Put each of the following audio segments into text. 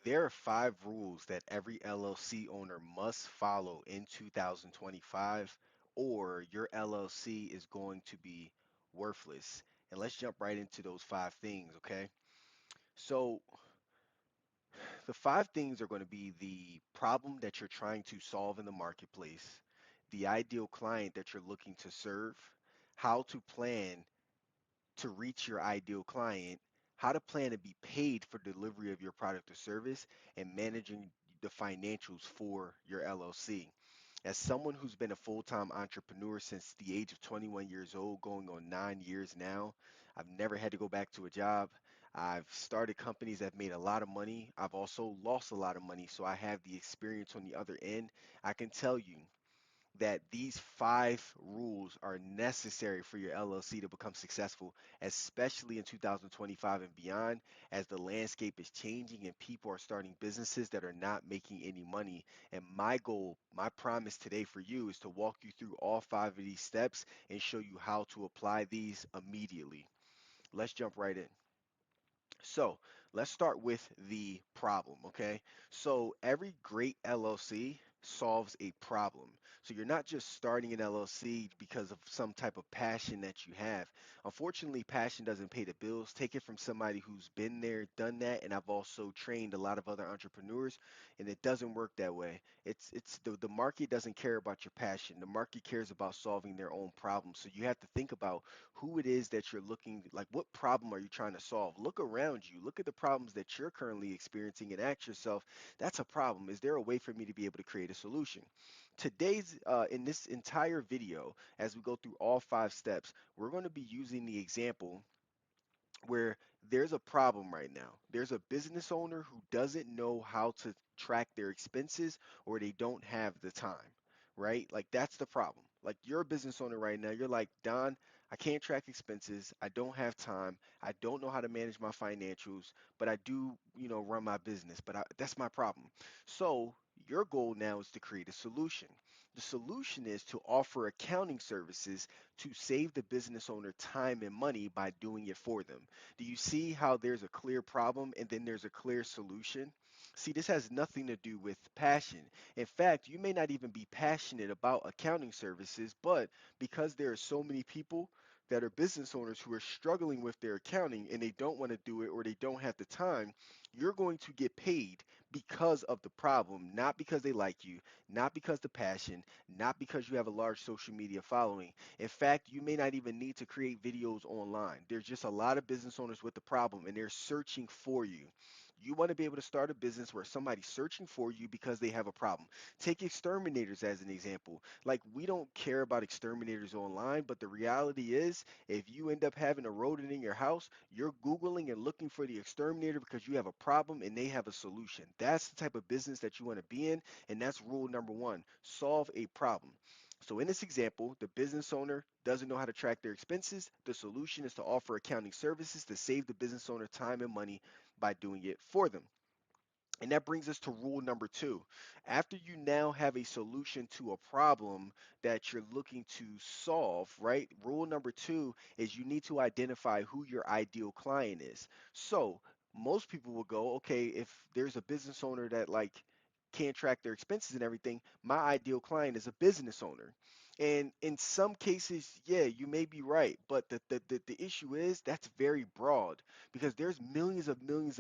There are five rules that every LLC owner must follow in 2025, or your LLC is going to be worthless. And let's jump right into those five things, okay? So, the five things are going to be the problem that you're trying to solve in the marketplace, the ideal client that you're looking to serve, how to plan to reach your ideal client, how to plan to be paid for delivery of your product or service, and managing the financials for your LLC. As someone who's been a full-time entrepreneur since the age of 21 years old, going on 9 years now, I've never had to go back to a job. I've started companies that have made a lot of money. I've also lost a lot of money, so I have the experience on the other end. I can tell you that these five rules are necessary for your LLC to become successful, especially in 2025 and beyond, as the landscape is changing and people are starting businesses that are not making any money. And my goal, my promise today for you is to walk you through all five of these steps and show you how to apply these immediately. Let's jump right in. So let's start with the problem, okay? So every great LLC solves a problem. So you're not just starting an LLC because of some type of passion that you have. Unfortunately, passion doesn't pay the bills. Take it from somebody who's been there, done that, and I've also trained a lot of other entrepreneurs, and it doesn't work that way. It's the market doesn't care about your passion. The market cares about solving their own problems. So you have to think about who it is that you're looking, like what problem are you trying to solve. Look around you, look at the problems that you're currently experiencing, and ask yourself, that's a problem, is there a way for me to be able to create a solution? Today's in this entire video, as we go through all five steps, we're going to be using the example where there's a problem right now. There's a business owner who doesn't know how to track their expenses, or they don't have the time, right? Like that's the problem. Like you're a business owner right now, you're like, Don, I can't track expenses. I don't have time. I don't know how to manage my financials, but I do, run my business. That's my problem. So your goal now is to create a solution. The solution is to offer accounting services to save the business owner time and money by doing it for them. Do you see how there's a clear problem and then there's a clear solution? See, this has nothing to do with passion. In fact, you may not even be passionate about accounting services, but because there are so many people that are business owners who are struggling with their accounting and they don't want to do it or they don't have the time, you're going to get paid because of the problem, not because they like you, not because the passion, not because you have a large social media following. In fact, you may not even need to create videos online. There's just a lot of business owners with the problem and they're searching for you. You want to be able to start a business where somebody's searching for you because they have a problem. Take exterminators as an example. Like, we don't care about exterminators online, but the reality is, if you end up having a rodent in your house, you're Googling and looking for the exterminator because you have a problem and they have a solution. That's the type of business that you want to be in, and that's rule number one: solve a problem. So in this example, the business owner doesn't know how to track their expenses. The solution is to offer accounting services to save the business owner time and money by doing it for them. And that brings us to rule number two. After you now have a solution to a problem that you're looking to solve, right? Rule number two is you need to identify who your ideal client is. So most people will go, okay, if there's a business owner that like can't track their expenses and everything, my ideal client is a business owner. And in some cases, yeah, you may be right, but the issue is that's very broad because there's millions of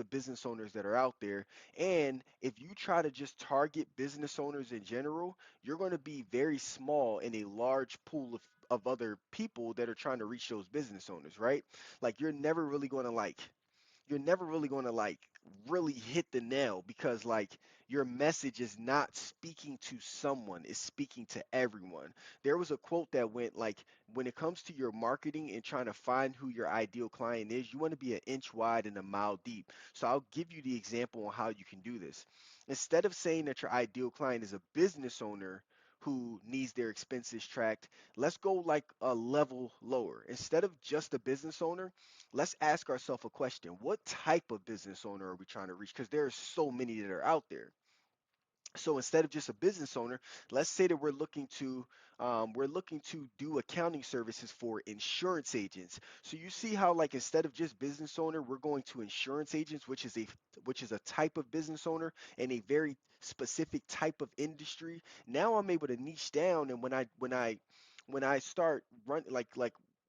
business owners that are out there, and if you try to just target business owners in general, you're going to be very small in a large pool of other people that are trying to reach those business owners, right? Like you're never really going to like really hit the nail because like your message is not speaking to someone, it's speaking to everyone. There was a quote that went like, when it comes to your marketing and trying to find who your ideal client is, you want to be an inch wide and a mile deep. So I'll give you the example on how you can do this. Instead of saying that your ideal client is a business owner who needs their expenses tracked, let's go like a level lower. Instead of just a business owner, let's ask ourselves a question. What type of business owner are we trying to reach? Because there are so many that are out there. So instead of just a business owner, let's say that we're looking to do accounting services for insurance agents. So you see how, like, instead of just business owner, we're going to insurance agents, which is a type of business owner and a very specific type of industry. Now I'm able to niche down, and when I start run like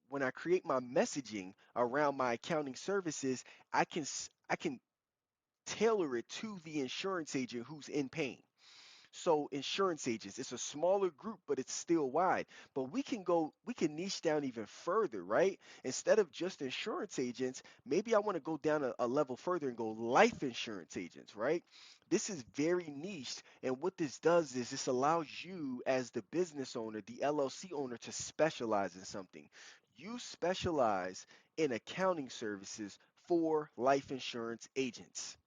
when I create my messaging around my accounting services, I can tailor it to the insurance agent who's in pain. So insurance agents, it's a smaller group, but it's still wide. But we can niche down even further, right? Instead of just insurance agents, maybe I want to go down a level further and go life insurance agents, right? This is very niche. And what this does is this allows you as the business owner, the LLC owner, to specialize in something. You specialize in accounting services for life insurance agents.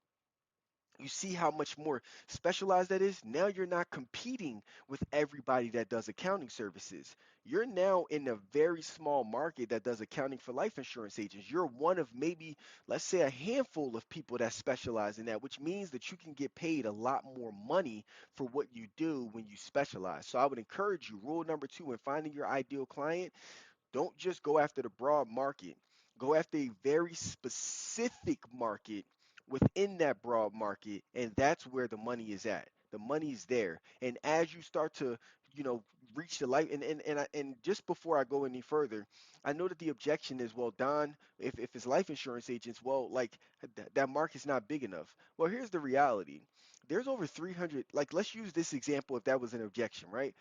You see how much more specialized that is? Now you're not competing with everybody that does accounting services. You're now in a very small market that does accounting for life insurance agents. You're one of maybe, let's say, a handful of people that specialize in that, which means that you can get paid a lot more money for what you do when you specialize. So I would encourage you, rule number two, when finding your ideal client, don't just go after the broad market. Go after a very specific market within that broad market, and that's where the money is at. The money is there. And as you start to, you know, reach the life, and just before I go any further, I know that the objection is, well, Don, if it's life insurance agents, well, like that market's not big enough. Well, here's the reality. There's over 300, like, let's use this example if that was an objection, right?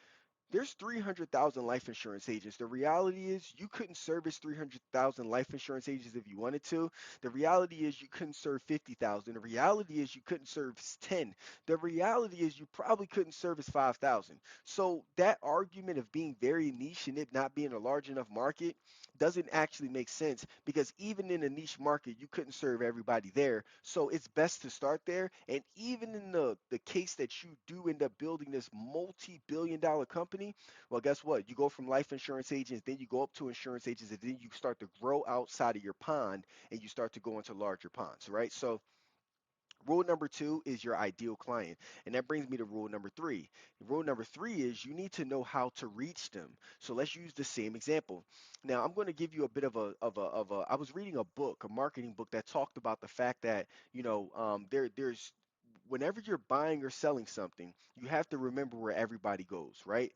There's 300,000 life insurance agents. The reality is you couldn't service 300,000 life insurance agents if you wanted to. The reality is you couldn't serve 50,000. The reality is you couldn't service 10. The reality is you probably couldn't service 5,000. So that argument of being very niche and it not being a large enough market doesn't actually make sense, because even in a niche market, you couldn't serve everybody there. So it's best to start there. And even in the case that you do end up building this multi-billion dollar company, well, guess what? You go from life insurance agents, then you go up to insurance agents, and then you start to grow outside of your pond and you start to go into larger ponds, right? So rule number two is your ideal client. And that brings me to rule number three. Rule number three is you need to know how to reach them. So let's use the same example. Now, I'm going to give you a bit of a I was reading a book, a marketing book that talked about the fact that, there's whenever you're buying or selling something, you have to remember where everybody goes, right?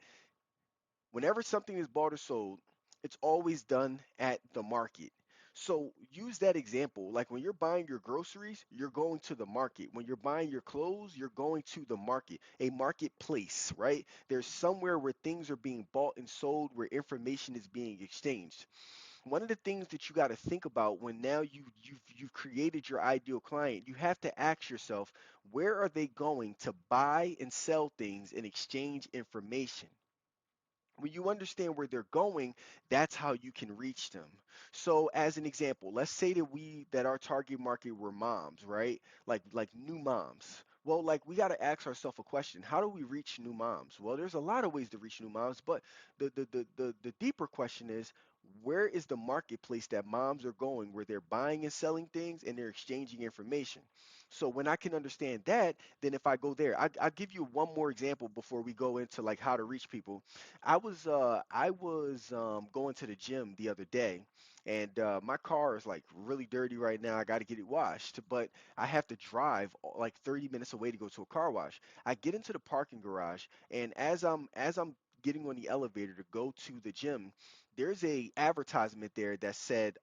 Whenever something is bought or sold, it's always done at the market. So use that example. Like when you're buying your groceries, you're going to the market. When you're buying your clothes, you're going to the market, a marketplace, right? There's somewhere where things are being bought and sold, where information is being exchanged. One of the things that you got to think about when now you've created your ideal client, you have to ask yourself, where are they going to buy and sell things and exchange information? When you understand where they're going, that's how you can reach them. So as an example, let's say that our target market were moms, right? Like new moms. Well, like we got to ask ourselves a question. How do we reach new moms? Well, there's a lot of ways to reach new moms, but the deeper question is, where is the marketplace that moms are going where they're buying and selling things and they're exchanging information? So when I can understand that, then if I go there, I'll give you one more example before we go into like how to reach people. I was going to the gym the other day, and my car is like really dirty right now. I got to get it washed, but I have to drive like 30 minutes away to go to a car wash. I get into the parking garage, and as I'm getting on the elevator to go to the gym, there's a advertisement there that said,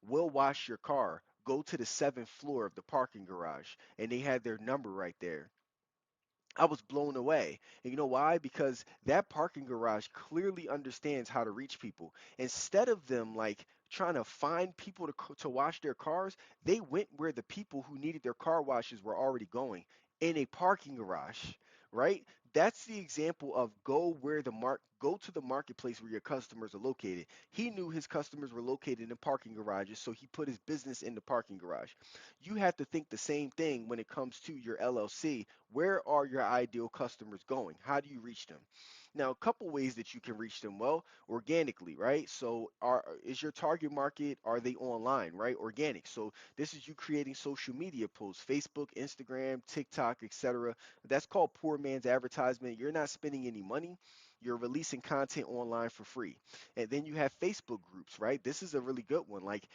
"We'll wash your car. Go to the seventh floor of the parking garage," and they had their number right there. I was blown away. And you know why? Because that parking garage clearly understands how to reach people. Instead of them like trying to find people to wash their cars, they went where the people who needed their car washes were already going, in a parking garage, right? That's the example of go to the marketplace where your customers are located. He knew his customers were located in parking garages, so he put his business in the parking garage. You have to think the same thing when it comes to your LLC. Where are your ideal customers going? How do you reach them? Now, a couple ways that you can reach them. Well, organically, right? So, is your target market, are they online, right? Organic. So, this is you creating social media posts, Facebook, Instagram, TikTok, etc. That's called man's advertisement. You're not spending any money. You're releasing content online for free. And then you have Facebook groups, right? This is a really good one. Like,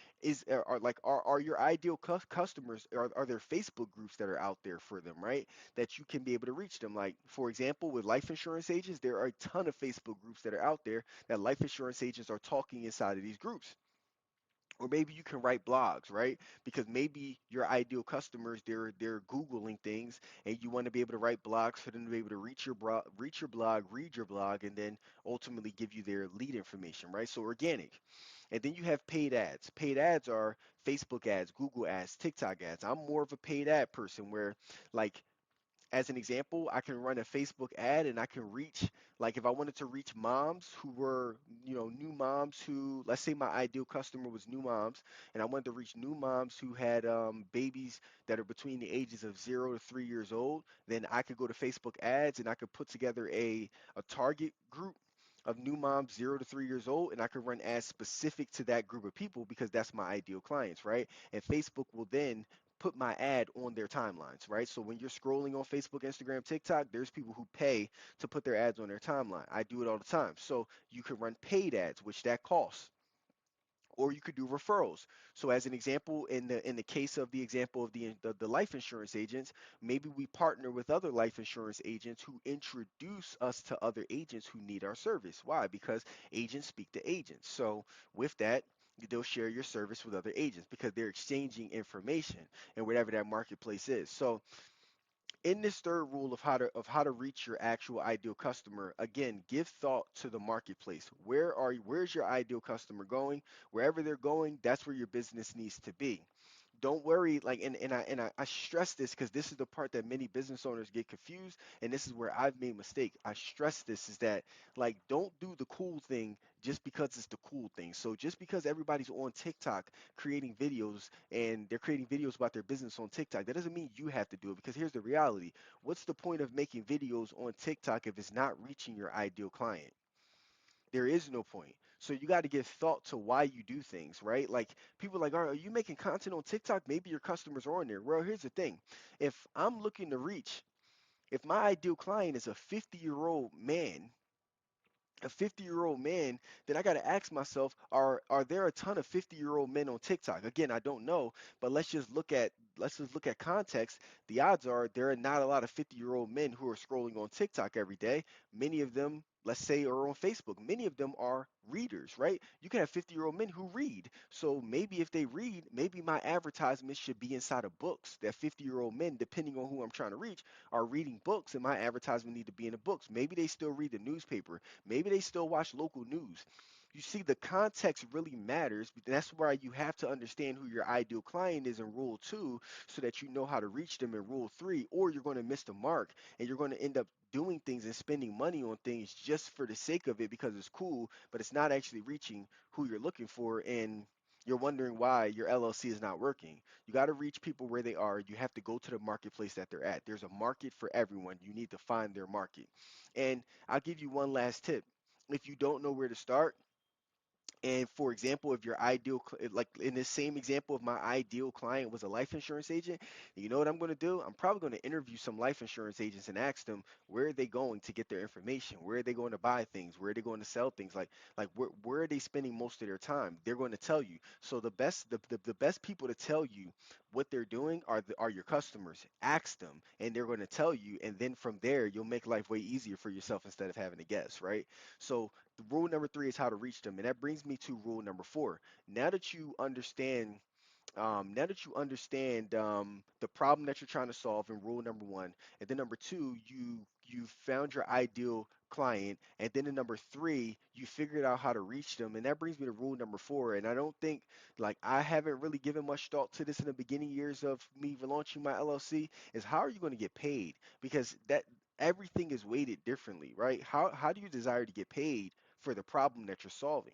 are your ideal customers, are there Facebook groups that are out there for them, right? That you can be able to reach them. Like, for example, with life insurance agents, there are a ton of Facebook groups that are out there that life insurance agents are talking inside of these groups. Or maybe you can write blogs, right? Because maybe your ideal customers, they're googling things, and you want to be able to write blogs for them to be able to reach your blog, read your blog, and then ultimately give you their lead information, right? So organic. And then you have paid ads. Paid ads are Facebook ads, Google ads, TikTok ads. I'm more of a paid ad person where, like, as an example, I can run a Facebook ad and I can reach, like, if I wanted to reach moms who were, new moms who, let's say my ideal customer was new moms, and I wanted to reach new moms who had babies that are between the ages of 0 to 3 years old, then I could go to Facebook ads and I could put together a target group of new moms 0 to 3 years old, and I could run ads specific to that group of people because that's my ideal clients, right? And Facebook will then put my ad on their timelines, right? So when you're scrolling on Facebook, Instagram, TikTok, there's people who pay to put their ads on their timeline. I do it all the time. So you can run paid ads, which that costs, or you could do referrals. So as an example, in the case of the example of the life insurance agents, maybe we partner with other life insurance agents who introduce us to other agents who need our service. Why? Because agents speak to agents. So with that, they'll share your service with other agents because they're exchanging information and whatever that marketplace is. So in this third rule of how to reach your actual ideal customer, again, give thought to the marketplace. Where's your ideal customer going? Wherever they're going, that's where your business needs to be. Don't worry, like, and I stress this because this is the part that many business owners get confused, and this is where I've made mistake. I stress this is that, like, don't do the cool thing just because it's the cool thing. So just because everybody's on TikTok creating videos and they're creating videos about their business on TikTok, that doesn't mean you have to do it, because here's the reality. What's the point of making videos on TikTok if it's not reaching your ideal client? There is no point. So you got to give thought to why you do things, right? Like, people are like, all right, are you making content on TikTok? Maybe your customers are on there. Well, here's the thing. If I'm looking to reach, if my ideal client is a 50-year-old man, a 50-year-old man, then I got to ask myself, are there a ton of 50-year-old men on TikTok? Again, I don't know, but let's just look at context. The odds are there are not a lot of 50-year-old men who are scrolling on TikTok every day. Many of them, let's say, are on Facebook. Many of them are readers, right? You can have 50-year-old men who read. So maybe if they read, maybe my advertisement should be inside of books. That 50-year-old men, depending on who I'm trying to reach, are reading books, and my advertisement need to be in the books. Maybe they still read the newspaper. Maybe they still watch local news. You see, the context really matters. But that's why you have to understand who your ideal client is in rule two, so that you know how to reach them in rule three, or you're going to miss the mark and you're going to end up doing things and spending money on things just for the sake of it because it's cool, but it's not actually reaching who you're looking for. And you're wondering why your LLC is not working. You got to reach people where they are. You have to go to the marketplace that they're at. There's a market for everyone. You need to find their market. And I'll give you one last tip. If you don't know where to start, and for example, if your like in this same example, if my ideal client was a life insurance agent, you know what I'm going to do? I'm probably going to interview some life insurance agents and ask them, where are they going to get their information? Where are they going to buy things? Where are they going to sell things? Like where are they spending most of their time? They're going to tell you. So the best people to tell you what they're doing are your customers. Ask them, and they're going to tell you. And then from there, you'll make life way easier for yourself instead of having to guess, right? So the rule number three is how to reach them, and that brings me to rule number four. Now that you understand, the problem that you're trying to solve in rule number one, and then number two, you found your ideal client, and then in number three, you figured out how to reach them, and that brings me to rule number four. And I don't think, like, I haven't really given much thought to this in the beginning years of me launching my LLC, is how are you going to get paid? Because that everything is weighted differently, right? How do you desire to get paid for the problem that you're solving?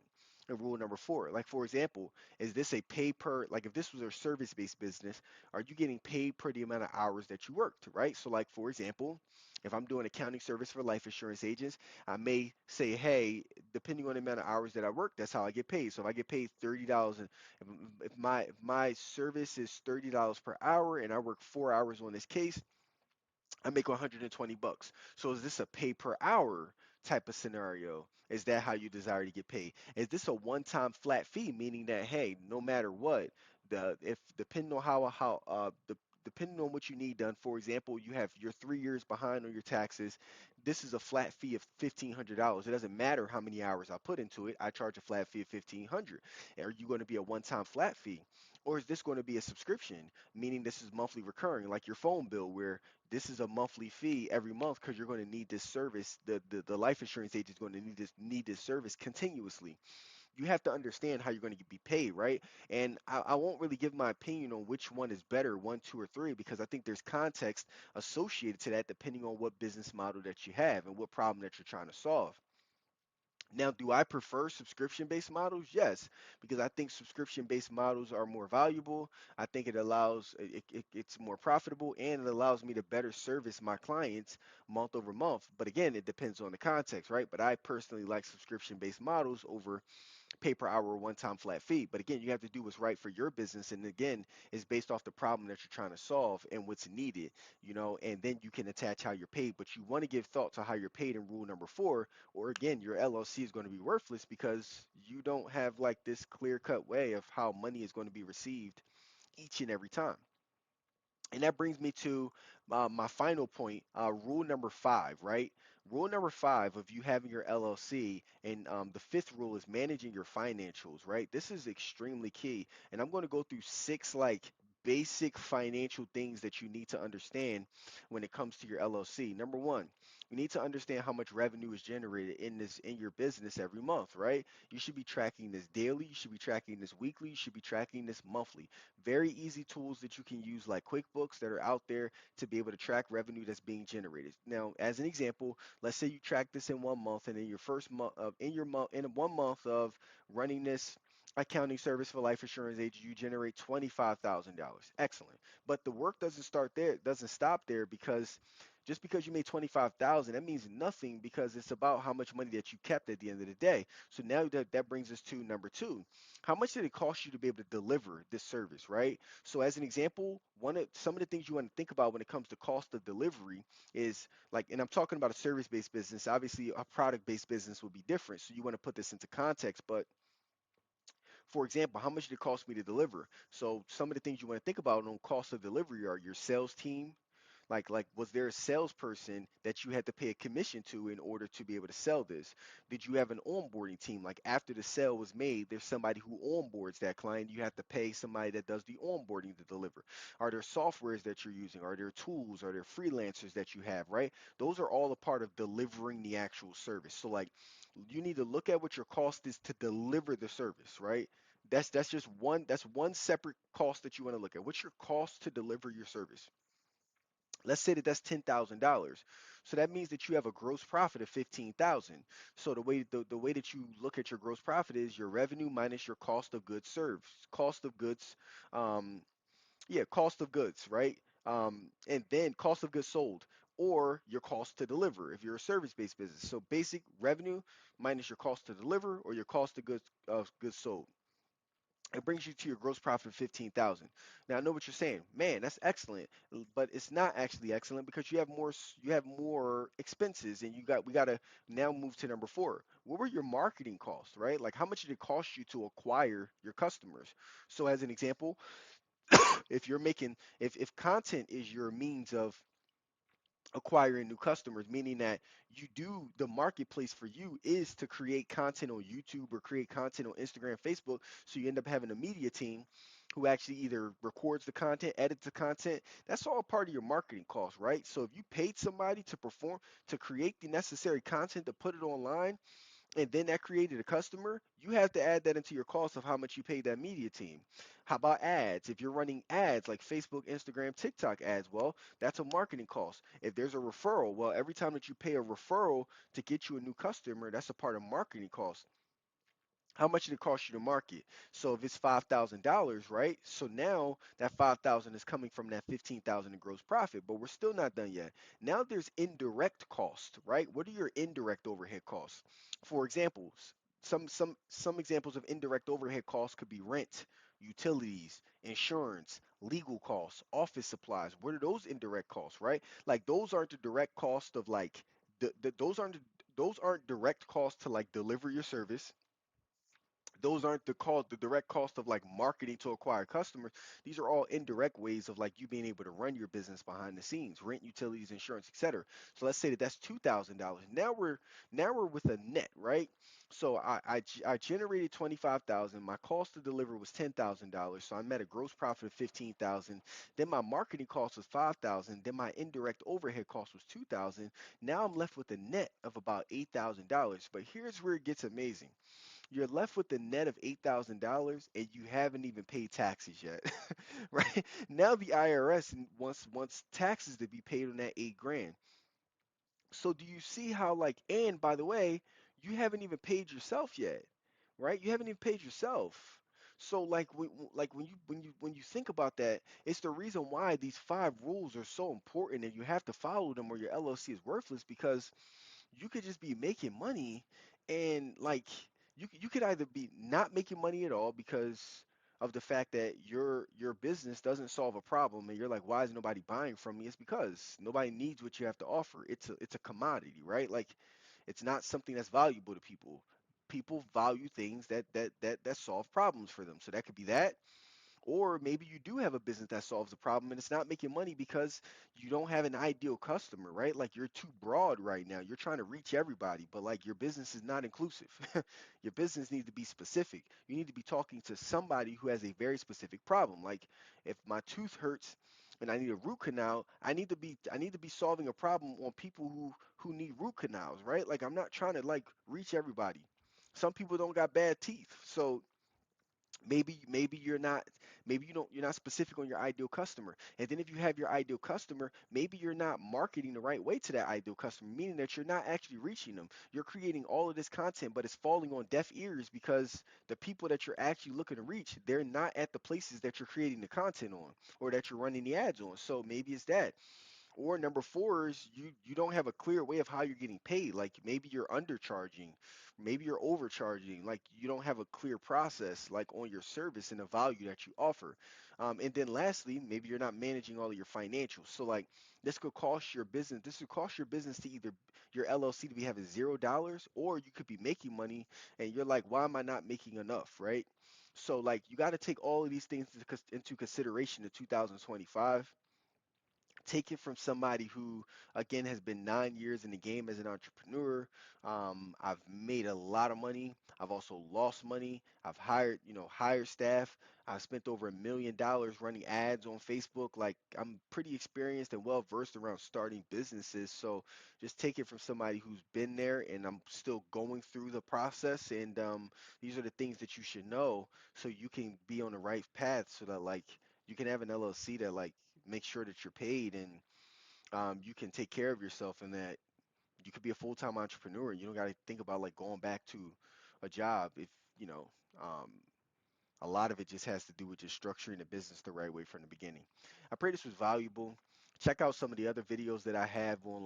And rule number four, like, for example, is this a pay per, like, if this was a service-based business, are you getting paid per the amount of hours that you worked, right? So, like, for example, if I'm doing accounting service for life insurance agents, I may say, hey, depending on the amount of hours that I work, that's how I get paid. So if I get paid $30, and if my service is $30 per hour and I work 4 hours on this case, I make 120 bucks. So is this a pay per hour type of scenario? Is that how you desire to get paid? Is this a one-time flat fee, meaning that hey, no matter what, the if depending on depending on what you need done, for example, you have you're 3 years behind on your taxes, this is a flat fee of $1,500. It doesn't matter how many hours I put into it, I charge a flat fee of 1,500. Are you going to be a one-time flat fee? Or is this going to be a subscription, meaning this is monthly recurring, like your phone bill, where this is a monthly fee every month because you're going to need this service. The life insurance agent is going to need this service continuously. You have to understand how you're going to be paid, right? And I won't really give my opinion on which one is better, one, two, or three, because I think there's context associated to that depending on what business model that you have and what problem that you're trying to solve. Now, do I prefer subscription-based models? Yes, because I think subscription-based models are more valuable. I think it allows it's more profitable and it allows me to better service my clients month over month. But again, it depends on the context, right? But I personally like subscription-based models over pay per hour one time flat fee. But again, you have to do what's right for your business. And again, it's based off the problem that you're trying to solve and what's needed, and then you can attach how you're paid. But you want to give thought to how you're paid in rule number four, or again, your LLC is going to be worthless because you don't have like this clear cut way of how money is going to be received each and every time. And that brings me to my final point, rule number five, right? Rule number five of you having your LLC, and the fifth rule is managing your financials, right? This is extremely key. And I'm going to go through six like basic financial things that you need to understand when it comes to your LLC. Number one, you need to understand how much revenue is generated in your business every month, right? You should be tracking this daily, you should be tracking this weekly, you should be tracking this monthly. Very easy tools that you can use like QuickBooks that are out there to be able to track revenue that's being generated. Now, as an example, let's say you track this in 1 month, and in your first month of in your month in 1 month of running this accounting service for life insurance agents, you generate $25,000. Excellent. But the work doesn't start there, it doesn't stop there, because just because you made 25,000, that means nothing, because it's about how much money that you kept at the end of the day. So now that brings us to number two. How much did it cost you to be able to deliver this service, right? So as an example, some of the things you want to think about when it comes to cost of delivery is like, and I'm talking about a service-based business. Obviously, a product-based business would be different. So you want to put this into context. But for example, how much did it cost me to deliver? So some of the things you want to think about on cost of delivery are your sales team, like was there a salesperson that you had to pay a commission to in order to be able to sell this? Did you have an onboarding team? Like after the sale was made, there's somebody who onboards that client. You have to pay somebody that does the onboarding to deliver. Are there softwares that you're using? Are there tools? Are there freelancers that you have, right? Those are all a part of delivering the actual service. So like you need to look at what your cost is to deliver the service, right? That's one separate cost that you want to look at. What's your cost to deliver your service? Let's say that that's $10,000. So that means that you have a gross profit of 15,000. So the way that you look at your gross profit is your revenue minus your cost of goods served. Cost of goods, um, yeah, cost of goods, right? And then cost of goods sold, or your cost to deliver if you're a service-based business. So basic revenue minus your cost to deliver or your cost of goods sold. It brings you to your gross profit of 15,000. Now I know what you're saying, man, that's excellent, but it's not actually excellent because you have more expenses, and we got to now move to number four. What were your marketing costs, right? Like how much did it cost you to acquire your customers? So as an example, if content is your means of acquiring new customers, meaning that the marketplace for you is to create content on YouTube or create content on Instagram, Facebook. So you end up having a media team who actually either records the content, edits the content. That's all part of your marketing cost, right? So if you paid somebody to create the necessary content to put it online, and then that created a customer, you have to add that into your cost of how much you paid that media team. How about ads? If you're running ads like Facebook, Instagram, TikTok ads, well, that's a marketing cost. If there's a referral, well, every time that you pay a referral to get you a new customer, that's a part of marketing cost. How much did it cost you to market? So if it's $5,000, right? So now that 5,000 is coming from that 15,000 in gross profit, but we're still not done yet. Now there's indirect cost, right? What are your indirect overhead costs? For example, some examples of indirect overhead costs could be rent, utilities, insurance, legal costs, office supplies. What are those indirect costs, right? Like those aren't the direct cost of like those aren't direct costs to like deliver your service. Those aren't the direct cost of like marketing to acquire customers. These are all indirect ways of like you being able to run your business behind the scenes, rent, utilities, insurance, etc. So let's say that that's $2,000. Now we're with a net, right? So I generated 25,000. My cost to deliver was $10,000. So I'm at a gross profit of 15,000. Then my marketing cost was 5,000. Then my indirect overhead cost was 2,000. Now I'm left with a net of about $8,000. But here's where it gets amazing. You're left with the net of $8,000 and you haven't even paid taxes yet, right? Now the IRS wants taxes to be paid on that 8 grand. So do you see how like, and by the way, you haven't even paid yourself yet, right? You haven't even paid yourself. So like when you think about that, it's the reason why these 5 rules are so important and you have to follow them or your LLC is worthless because you could just be making money and like you could either be not making money at all because of the fact that your business doesn't solve a problem and you're like, why is nobody buying from me? It's because nobody needs what you have to offer. It's a commodity, right? Like it's not something that's valuable to people. People value things that solve problems for them. So that could be that, or maybe you do have a business that solves a problem and it's not making money because you don't have an ideal customer, right? Like you're too broad right now. You're trying to reach everybody, but like your business is not inclusive. Your business needs to be specific. You need to be talking to somebody who has a very specific problem. Like if my tooth hurts and I need a root canal, I need to be solving a problem on people who need root canals, right? Like I'm not trying to like reach everybody. Some people don't got bad teeth. So maybe you're not specific on your ideal customer, and then if you have your ideal customer, maybe you're not marketing the right way to that ideal customer, meaning that you're not actually reaching them. You're creating all of this content but it's falling on deaf ears because the people that you're actually looking to reach, they're not at the places that you're creating the content on or that you're running the ads on. So maybe it's that, or number four is you don't have a clear way of how you're getting paid. Like maybe you're undercharging, maybe you're overcharging. Like you don't have a clear process like on your service and the value that you offer. And then lastly, maybe you're not managing all of your financials. So like this could cost your business. This could cost your business to either your LLC to be having $0, or you could be making money and you're like, why am I not making enough, right? So like you got to take all of these things into consideration in 2025. Take it from somebody who again has been 9 years in the game as an entrepreneur. I've made a lot of money. I've also lost money. I've hired staff. I've spent over $1 million running ads on Facebook. Like I'm pretty experienced and well versed around starting businesses. So just take it from somebody who's been there, and I'm still going through the process. And these are the things that you should know so you can be on the right path, so that like you can have an LLC that like make sure that you're paid, and you can take care of yourself, and that you could be a full-time entrepreneur. You don't got to think about like going back to a job if you know um, a lot of it just has to do with just structuring the business the right way from the beginning. I pray this was valuable. Check out some of the other videos that I have on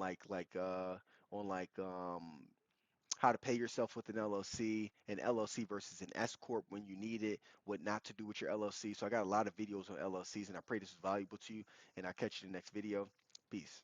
how to pay yourself with an LLC versus an S corp when you need it, what not to do with your LLC. So I got a lot of videos on LLCs, and I pray this is valuable to you. And I'll catch you in the next video. Peace.